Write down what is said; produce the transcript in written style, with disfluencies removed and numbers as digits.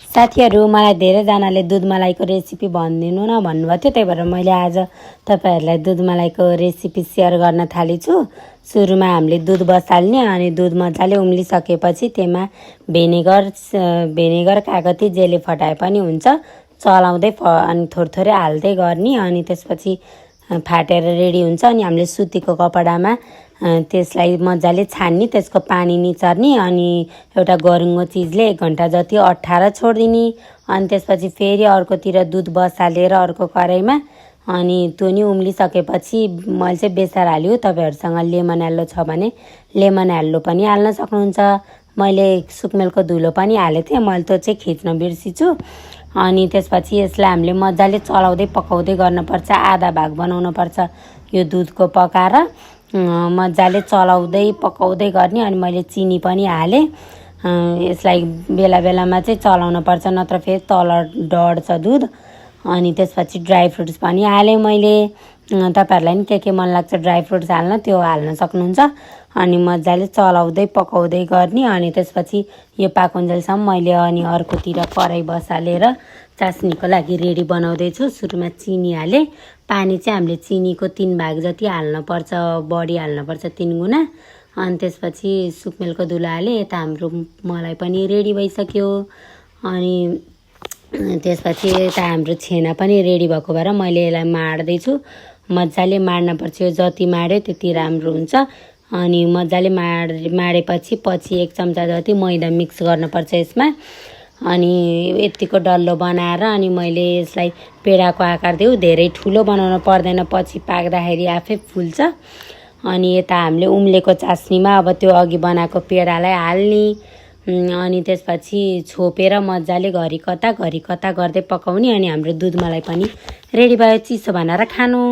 साथीहरू मलाई धेरैजनाले दुध मलाईको रेसिपी भनिदिनु न भन्नुभएको थियो, त्यही भएर मैले आज तपाईहरुलाई दुध मलाईको रेसिपी सेयर गर्न थालेछु। सुरुमा हामीले दुध बसाल्ने अनि दुध मजाले उम्लिसकेपछि त्यसमा भेनेगर कागती जेले फटाए पनि हुन्छ, चलाउँदै अनि थोरै हाल्दै गर्ने। अनि त्यसपछि फाटेर रेडी हुन्छ अनि हामीले सुतीको कपडामा त्यसलाई मजाले छान्ने, त्यसको पानी निचर्ने अनि एउटा गरुङ्गो चिजले 1 घण्टा जति अट्ठाएर छोड्दिने। अनि त्यसपछि फेरि अर्कोतिर दुध बसालेर अर्को कराईमा अनि त्यो नि उम्लिसकेपछि मैले चाहिँ बेसार हाल्यो। तपाईहरुसँग लेमन येल्लो छ भने लेमन येल्लो पनि हाल्न सक्नुहुन्छ। मैले सुकमेलको धुलो पनि हालेको थिएँ, मैले त्यो चाहिँ खिच्न बिर्सिछु। अनि त्यसपछि यसलाई हामीले मजाले चलाउँदै पकाउँदै गर्नुपर्छ, आधा भाग बनाउनुपर्छ यो दुधको पकाएर मजाले चलाउँदै पकाउँदै गर्ने। अनि मैले चिनी पनि हालेँ, यसलाई बेला बेलामा चाहिँ चलाउन पर्छ नत्र फेरि तल डढ्छ दुध। अनि त्यसपछि ड्राई फ्रुट्स पनि हालेँ मैले, तपाईहरुलाई नि के मन लाग्छ ड्राई फ्रुट्स हाल्न त्यो हाल्न सक्नुहुन्छ। अनि मजाले चलाउँदै पकाउँदै गर्ने। अनि त्यसपछि यो पाकुन्जेलसम्म मैले अनि अर्कोतिर कराई बसालेर चास्नीको लागि रेडी बनाउँदै छु। सुरुमा चिनी हालेँ, पानी चाहिँ हामीले चिनीको 3 भाग जति हाल्नुपर्छ, बढी हाल्नुपर्छ 3 गुणा। अनि त्यसपछि सुकमेलको धुलो हालेँ। यता हाम्रो मलाई पनि रेडी भइसक्यो। अनि त्यसपछि यता हाम्रो छेना पनि रेडी भएको भएर मैले यसलाई माड्दैछु। मजाले माड्नुपर्छ, यो जति माड्यो त्यति राम्रो हुन्छ। अनि मजाले माडेपछि 1 चम्चा जति मैदा मिक्स गर्नुपर्छ यसमा। अनि यतिको डल्लो बनाएर अनि मैले यसलाई पेडाको आकार दिउ, धेरै ठुलो बनाउन पर्दैन, पछि पाक्दाखेरि आफै फुल्छ। अनि यता हामीले उम्लेको चास्नीमा अब त्यो अघि बनाएको पेडालाई हाल्ने। अनि त्यसपछि छोपेर मजाले घरि कता गर्दै पकाउने। अनि हाम्रो दुध मलाई पनि रेडी भयो, चिसो बनाएर खानु।